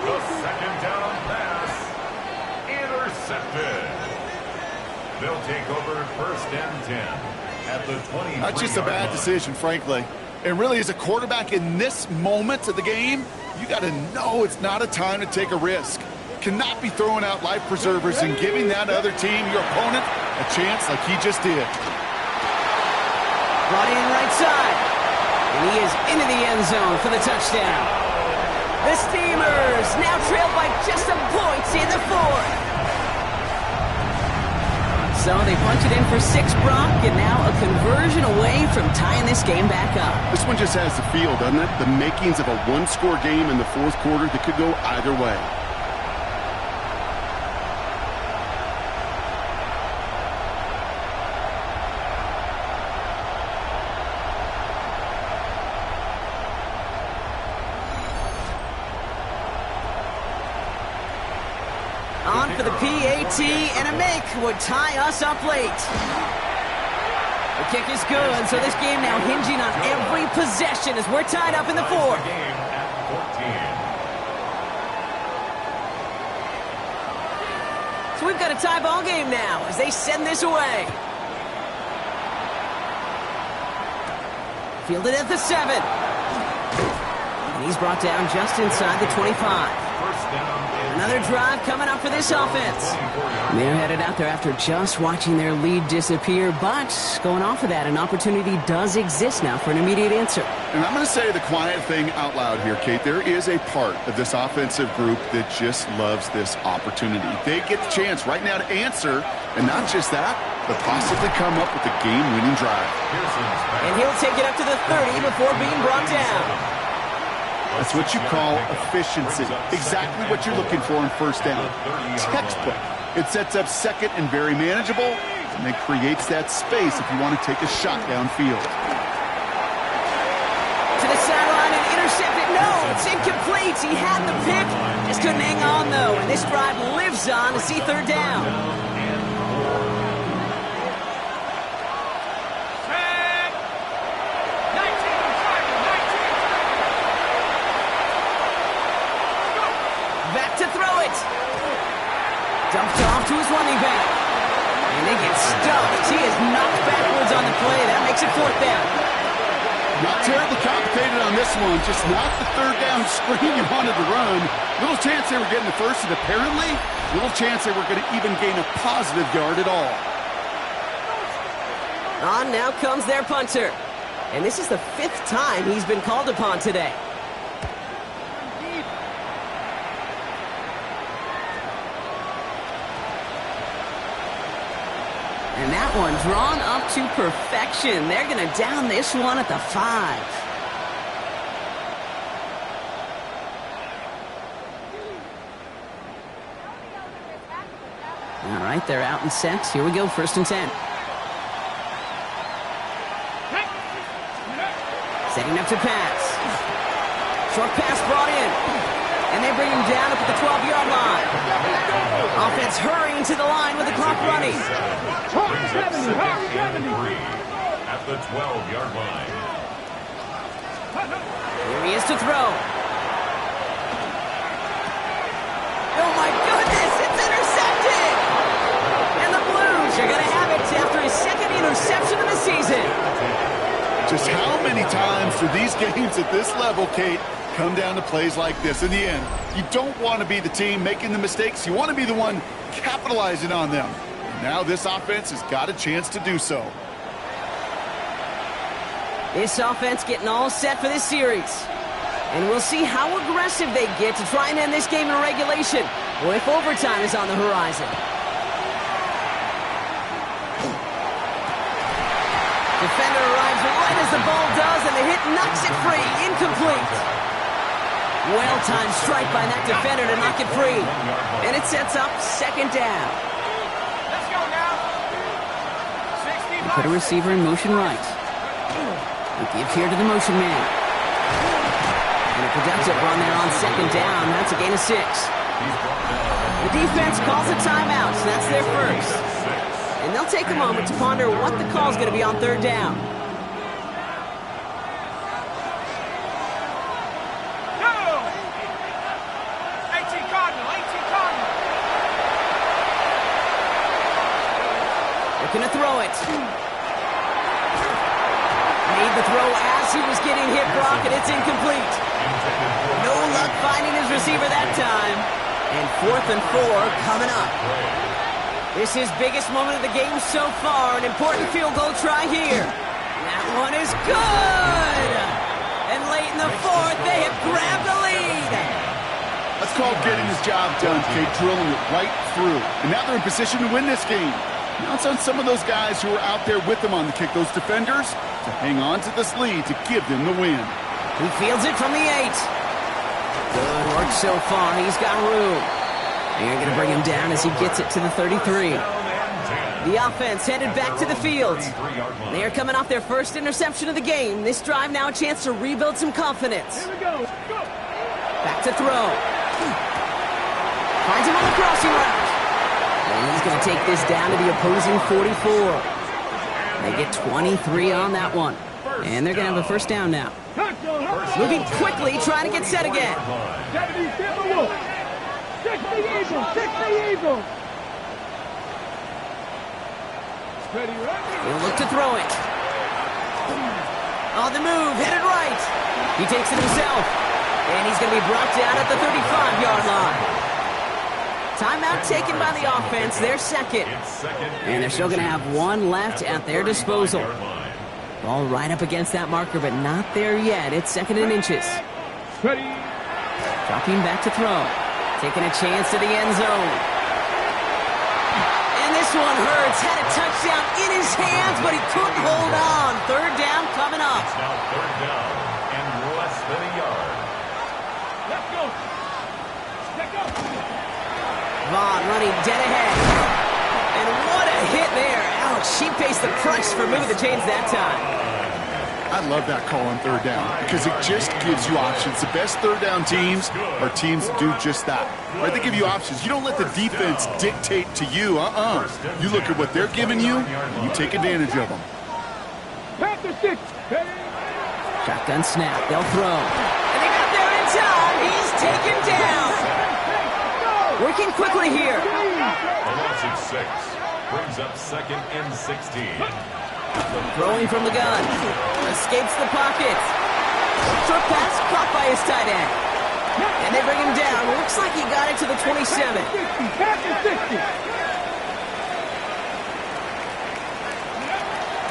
The 2nd down pass, intercepted. They'll take over 1st and 10 at the 20. That's just a bad decision, frankly. And really, as a quarterback in this moment of the game, you got to know it's not a time to take a risk. Cannot be throwing out life preservers and giving that other team, your opponent, a chance like he just did. Brought in right side. And he is into the end zone for the touchdown. The Steamers now trail by just a point in the 4th. So they punch it in for 6, Brock, and now a conversion away from tying this game back up. This one just has the feel, doesn't it? The makings of a one-score game in the 4th quarter that could go either way. On for the PAT, and a make would tie us up late. The kick is good, so this game now hinging on every possession as we're tied up in the 4th. Game at 14. So we've got a tie ball game now as they send this away. Fielded at the 7. And he's brought down just inside the 25. 1st down. Another drive coming up for this offense. They're headed out there after just watching their lead disappear, but going off of that, an opportunity does exist now for an immediate answer. And I'm going to say the quiet thing out loud here, Kate. There is a part of this offensive group that just loves this opportunity. They get the chance right now to answer, and not just that, but possibly come up with a game-winning drive. And he'll take it up to the 30 before being brought down. That's what you call efficiency. Exactly what you're looking for in 1st down. Textbook. It sets up 2nd and very manageable, and then creates that space if you want to take a shot downfield. To the sideline and intercepted. No, it's incomplete. He had the pick. Just couldn't hang on, though. And this drive lives on to see 3rd down. Dumped off to his running back. And they get stuffed. He is knocked backwards on the play. That makes it 4th down. Not terribly complicated on this one. Just not the 3rd down screen you wanted to run. Little chance they were getting the 1st, and apparently little chance they were going to even gain a positive yard at all. On now comes their punter. And this is the 5th time he's been called upon today. And that one drawn up to perfection. They're going to down this one at the 5. All right, they're out and set. Here we go, 1st and 10. Setting up to pass. Short pass brought in. And they bring him down up at the 12-yard line. Offense hurrying to the line with the clock running. 70 at the 12-yard line. Here he is to throw. Oh, my goodness, it's intercepted! And the Blues are going to have it after his 2nd interception of the season. Just how many times do these games at this level, Kate, come down to plays like this? In the end, you don't want to be the team making the mistakes. You want to be the one capitalizing on them. Now this offense has got a chance to do so. This offense getting all set for this series. And we'll see how aggressive they get to try and end this game in regulation, or if overtime is on the horizon. Defender arrives right as the ball does, and the hit knocks it free. Incomplete. Well-timed strike by that defender to knock it free. And it sets up 2nd down. Let's go now. 60. They put a receiver in motion right. They give here to the motion man. And a productive run there on 2nd down. That's a gain of 6. The defense calls a timeout, so that's their first. And they'll take a moment to ponder what the call is going to be on third down. They're going to throw it. Made the throw as he was getting hit, Brock, and it's incomplete. No luck finding his receiver that time. And 4th and 4 coming up. This is biggest moment of the game so far. An important field goal try here. That one is good. And late in the 4th, they have grabbed the lead. That's called getting his job done, Kate, drilling it right through. And now they're in position to win this game. Now it's on some of those guys who are out there with them on the kick, those defenders, to hang on to this lead to give them the win. He fields it from the 8. Good work so far. He's got room. They're going to bring him down as he gets it to the 33. The offense headed back to the field. They are coming off their first interception of the game. This drive now a chance to rebuild some confidence. Here we go. Back to throw. Finds him on the crossing route. And he's going to take this down to the opposing 44. They get 23 on that one. And they're going to have a first down now. Moving quickly, trying to get set again. 60 Eagles. He'll look to throw it. On the move, headed right. He takes it himself. And he's going to be brought down at the 35-yard line. Timeout taken by the offense, their second. And they're still going to have one left at their disposal. Ball right up against that marker, but not there yet. It's 2nd and inches. Dropping back to throw. Taking a chance to the end zone. And this one hurts. Had a touchdown in his hands, but he couldn't hold on. 3rd down coming up. It's now 3rd down and less than a yard. Let's go. Let's go. Vaughn running dead ahead. And what a hit there. Ouch, she faced the price for moving the chains that time. I love that call on 3rd down because it just gives you options. The best 3rd down teams are teams that do just that. Right? They give you options. You don't let the defense dictate to you. You look at what they're giving you, and you take advantage of them. Panther 6. Shotgun snap. They'll throw. And they got there in time. He's taken down. Working quickly here. A loss of 6 brings up 2nd and 16. Throwing from the gun. Escapes the pocket. Short pass caught by his tight end. And they bring him down. Looks like he got it to the 27.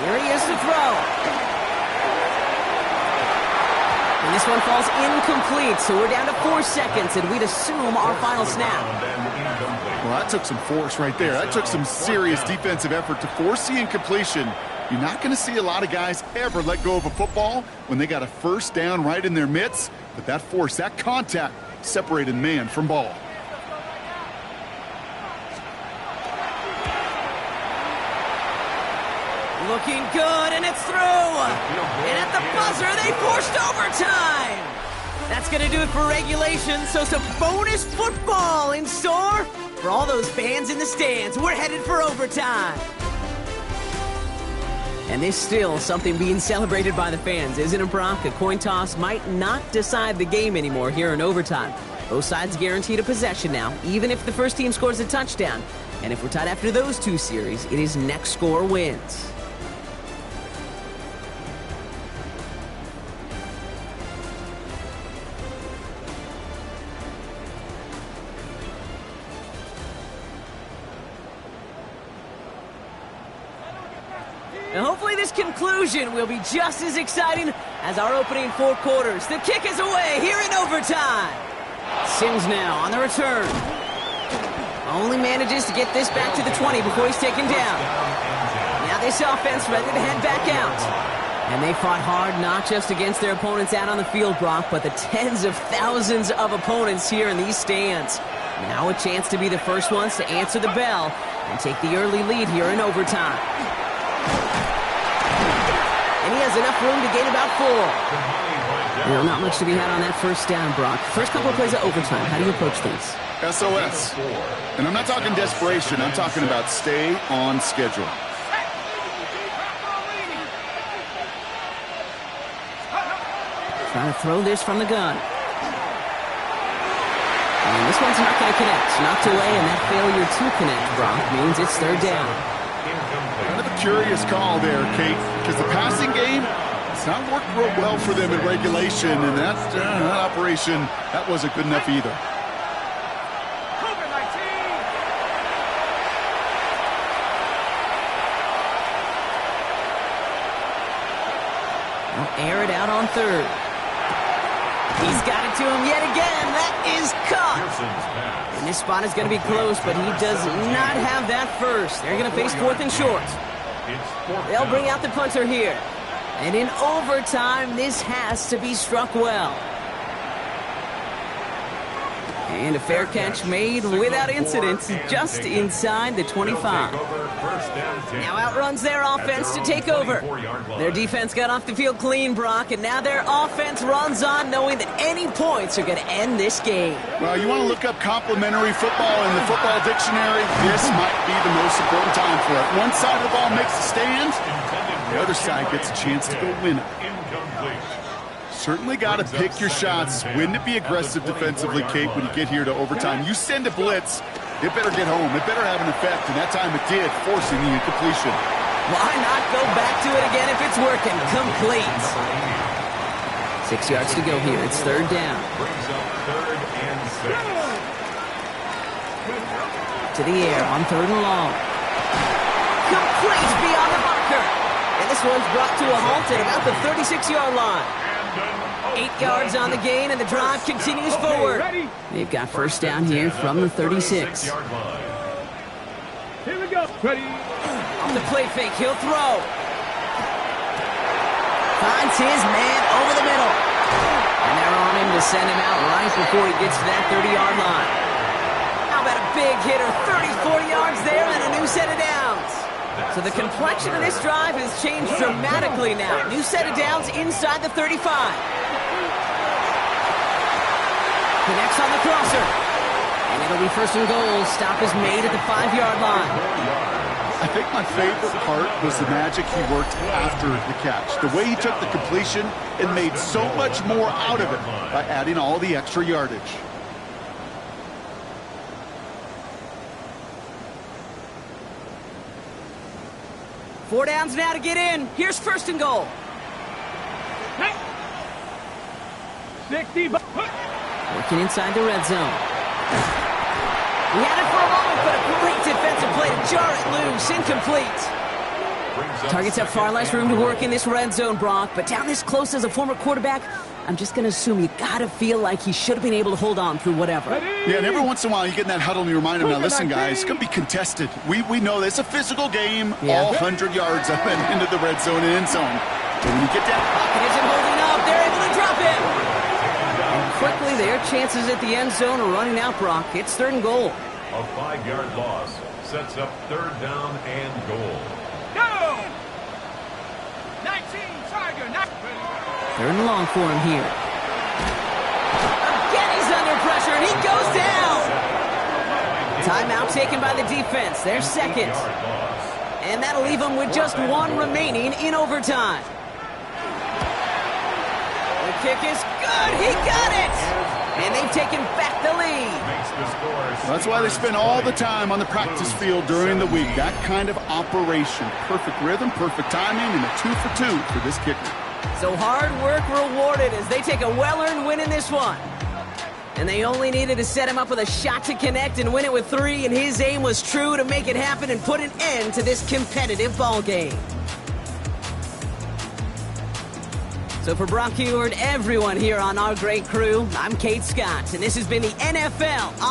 Here he is to throw. And this one falls incomplete, so we're down to 4 seconds, and we'd assume our final snap. Well, that took some force right there. That took some serious defensive effort to force the incompletion. You're not going to see a lot of guys ever let go of a football when they got a first down right in their midst. But that force, that contact, separated man from ball. Looking good, and it's through. And at the buzzer, they forced overtime. That's going to do it for regulation, so some bonus football in store for all those fans in the stands. We're headed for overtime. And there's still something being celebrated by the fans, isn't it, Brock? A coin toss might not decide the game anymore here in overtime. Both sides guaranteed a possession now, even if the first team scores a touchdown. And if we're tied after those 2 series, it is next score wins. And hopefully this conclusion will be just as exciting as our opening 4 quarters. The kick is away here in overtime. Sims now on the return. Only manages to get this back to the 20 before he's taken down. Now this offense ready to head back out. And they fought hard not just against their opponents out on the field, Brock, but the tens of thousands of opponents here in these stands. Now a chance to be the first ones to answer the bell and take the early lead here in overtime. And he has enough room to gain about 4. Well, not much to be had on that first down, Brock. First couple of plays of overtime. How do you approach things? SOS. And I'm not talking desperation. I'm talking about stay on schedule. Trying to throw this from the gun. And this one's not going to connect. Knocked away, and that failure to connect, Brock, means it's third down. Kind of a curious call there, Kate, because the passing game, it's not worked real well for them in regulation, and that operation, that wasn't good enough either. They'll air it out on third. He's got it to him yet again. That is caught. And this spot is going to be close, but he does not have that first. They're going to face fourth and short. They'll bring out the punter here. And in overtime, this has to be struck well. And a fair catch made without incident, just inside the 25. Now outruns their offense to take over. Their defense got off the field clean, Brock, and now their offense runs on knowing that any points are going to end this game. Well, you want to look up complimentary football in the football dictionary? This might be the most important time for it. One side of the ball makes a stand, the other side gets a chance to go win it. Certainly got to pick your shots. Wouldn't it be aggressive defensively, Kate, when you get here to overtime? You send a blitz, it better get home. It better have an effect, and that time it did, forcing the incompletion. Why not go back to it again if it's working? Complete. 6 yards to go here. It's third down. To the air on third and long. Complete beyond the marker. And this one's brought to a halt at about the 36-yard line. 8 yards on the gain, and the drive continues forward. They've got first down here from the 36. Here we go. Ready. On the play fake, he'll throw. Finds his man over the middle. And they're on him to send him out right before he gets to that 30-yard line. How about a big hitter, 30, 40 yards there, and a new set of downs. So the complexion of this drive has changed dramatically now. New set of downs inside the 35. Connects on the crosser. And it'll be first and goal. Stop is made at the 5-yard line. I think my favorite part was the magic he worked after the catch. The way he took the completion and made so much more out of it by adding all the extra yardage. Four downs now to get in. Here's first and goal. 60. Working inside the red zone. He had it for a moment, but a great defensive play to jar it loose. Incomplete. Targets have far less room to work in this red zone, Brock, but down this close as a former quarterback, I'm just going to assume you got to feel like he should have been able to hold on through whatever. Yeah, and every once in a while you get in that huddle and you remind him, now listen, guys, it's going to be contested. We know this. It's a physical game, all 100 yards up and into the red zone and end zone. But when you get down... Pocket isn't holding up. They're able to drop him. And quickly, their chances at the end zone are running out, Brock. It's third and goal. A 5-yard loss sets up third down and goal. Go! 19, Tiger. Third and long for him here. Again, he's under pressure, and he goes down. Timeout taken by the defense. Their second. And that'll leave them with just one remaining in overtime. The kick is good. He got it. And they've taken back the lead. That's why they spend all the time on the practice field during the week. That kind of operation. Perfect rhythm, perfect timing, and a 2 for 2 for this kicker. So hard work rewarded as they take a well-earned win in this one. And they only needed to set him up with a shot to connect and win it with 3, and his aim was true to make it happen and put an end to this competitive ball game. So for Brock Huard, everyone here on our great crew, I'm Kate Scott, and this has been the NFL